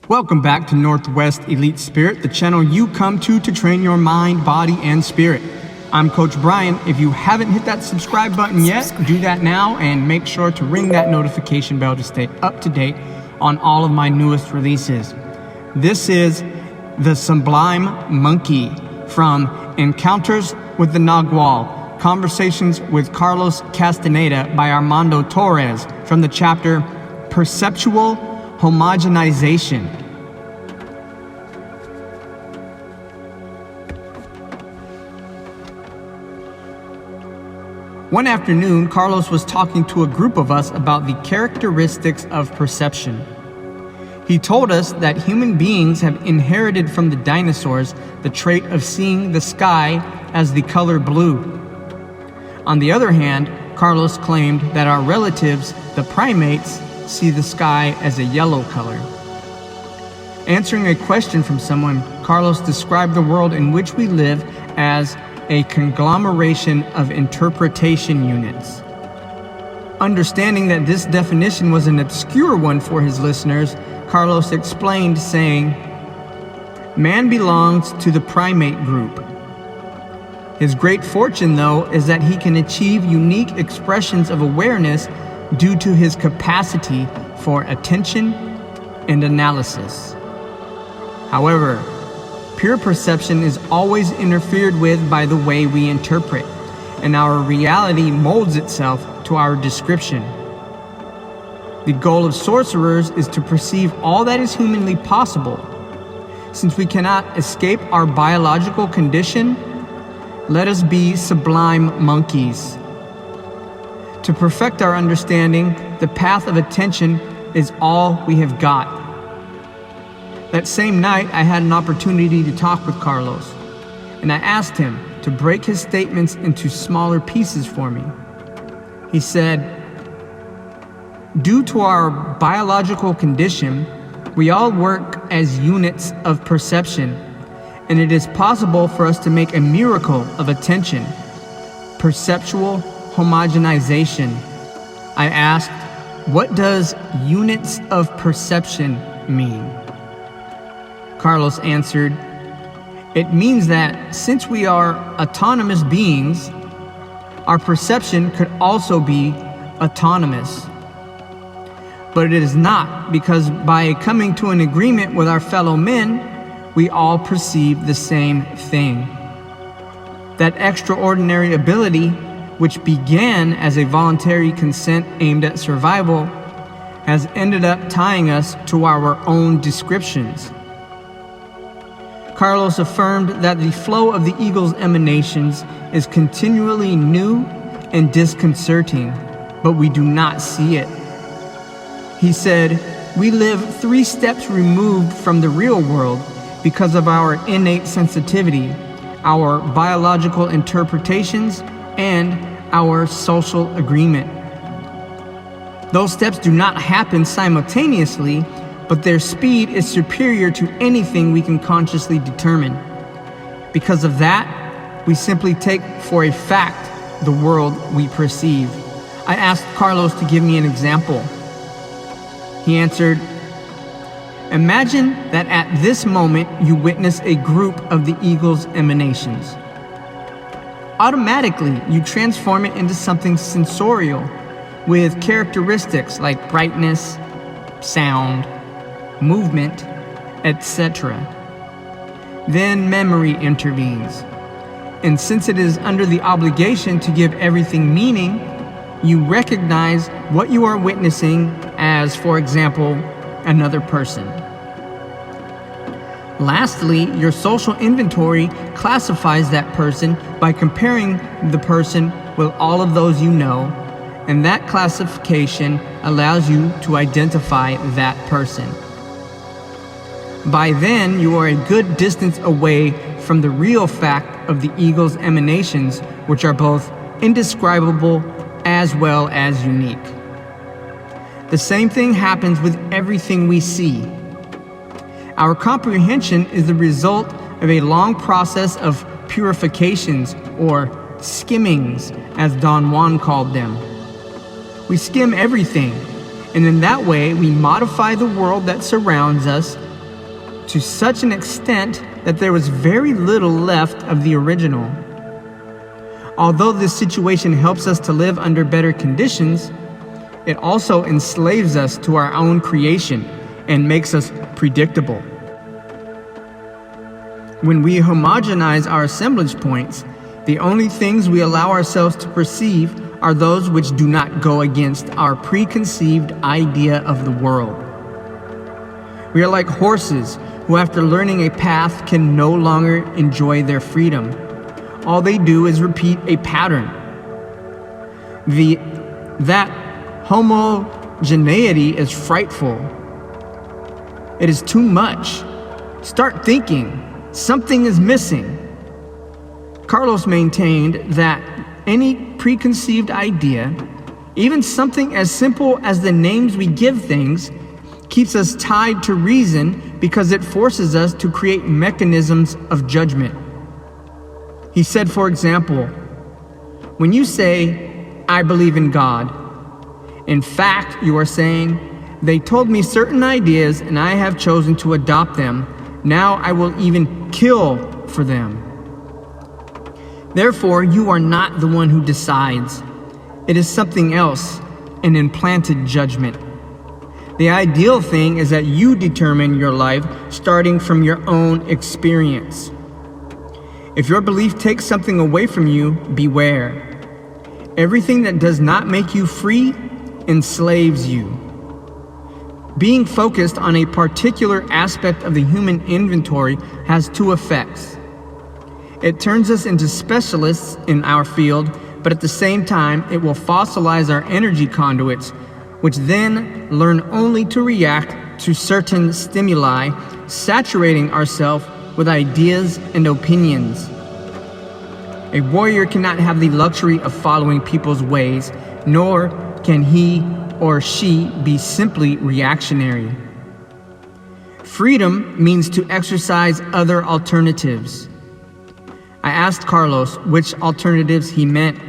Welcome back to Northwest Elite Spirit, the channel you come to train your mind, body, and spirit. I'm Coach Brian. If you haven't hit that subscribe button yet, do that now and make sure to ring that notification bell to stay up to date on all of my newest releases. This is the Sublime Monkey from Encounters with the Nagual, Conversations with Carlos Castaneda by Armando Torres from the chapter Perceptual Homogenization. One afternoon, Carlos was talking to a group of us about the characteristics of perception. He told us that human beings have inherited from the dinosaurs the trait of seeing the sky as the color blue. On the other hand, Carlos claimed that our relatives, the primates, see the sky as a yellow color. Answering a question from someone, Carlos described the world in which we live as a conglomeration of interpretation units. Understanding that this definition was an obscure one for his listeners, Carlos explained, saying, "Man belongs to the primate group. His great fortune, though, is that he can achieve unique expressions of awareness due to his capacity for attention and analysis. However, pure perception is always interfered with by the way we interpret, and our reality molds itself to our description. The goal of sorcerers is to perceive all that is humanly possible. Since we cannot escape our biological condition, let us be sublime monkeys. To perfect our understanding, the path of attention is all we have got." That same night, I had an opportunity to talk with Carlos, and I asked him to break his statements into smaller pieces for me. He said, "Due to our biological condition, we all work as units of perception, and it is possible for us to make a miracle of attention, perceptual homogenization." I asked, "What does units of perception mean?" Carlos answered, "It means that since we are autonomous beings, our perception could also be autonomous. But it is not, because by coming to an agreement with our fellow men, we all perceive the same thing. That extraordinary ability, which began as a voluntary consent aimed at survival, has ended up tying us to our own descriptions." Carlos affirmed that the flow of the eagle's emanations is continually new and disconcerting, but we do not see it. He said, "We live 3 steps removed from the real world because of our innate sensitivity, our biological interpretations, and our social agreement. Those steps do not happen simultaneously, but their speed is superior to anything we can consciously determine. Because of that, we simply take for a fact the world we perceive." I asked Carlos to give me an example. He answered, "Imagine that at this moment you witness a group of the eagle's emanations. Automatically, you transform it into something sensorial with characteristics like brightness, sound, movement, etc. Then memory intervenes. And since it is under the obligation to give everything meaning, you recognize what you are witnessing as, for example, another person. Lastly, your social inventory classifies that person by comparing the person with all of those you know, and that classification allows you to identify that person. By then, you are a good distance away from the real fact of the eagle's emanations, which are both indescribable as well as unique. The same thing happens with everything we see. Our comprehension is the result of a long process of purifications, or skimmings, as Don Juan called them. We skim everything, and in that way we modify the world that surrounds us to such an extent that there was very little left of the original. Although this situation helps us to live under better conditions, it also enslaves us to our own creation and makes us predictable. When we homogenize our assemblage points, the only things we allow ourselves to perceive are those which do not go against our preconceived idea of the world. We are like horses who, after learning a path, can no longer enjoy their freedom. All they do is repeat a pattern. That homogeneity is frightful. It is too much. Start thinking. Something is missing. Carlos maintained that any preconceived idea, even something as simple as the names we give things, keeps us tied to reason because it forces us to create mechanisms of judgment. He said, for example, when you say, "I believe in God," in fact, you are saying, "They told me certain ideas and I have chosen to adopt them. Now I will even kill for them." Therefore, you are not the one who decides. It is something else, an implanted judgment. The ideal thing is that you determine your life starting from your own experience. If your belief takes something away from you, beware. Everything that does not make you free enslaves you. Being focused on a particular aspect of the human inventory has two effects. It turns us into specialists in our field, but at the same time, it will fossilize our energy conduits, which then learn only to react to certain stimuli, saturating ourselves with ideas and opinions. A warrior cannot have the luxury of following people's ways, nor can he or she be simply reactionary. Freedom means to exercise other alternatives. I asked Carlos which alternatives he meant,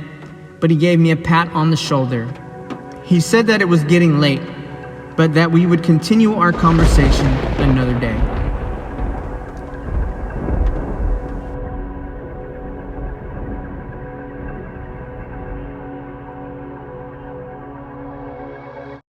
but he gave me a pat on the shoulder. He said that it was getting late, but that we would continue our conversation another day.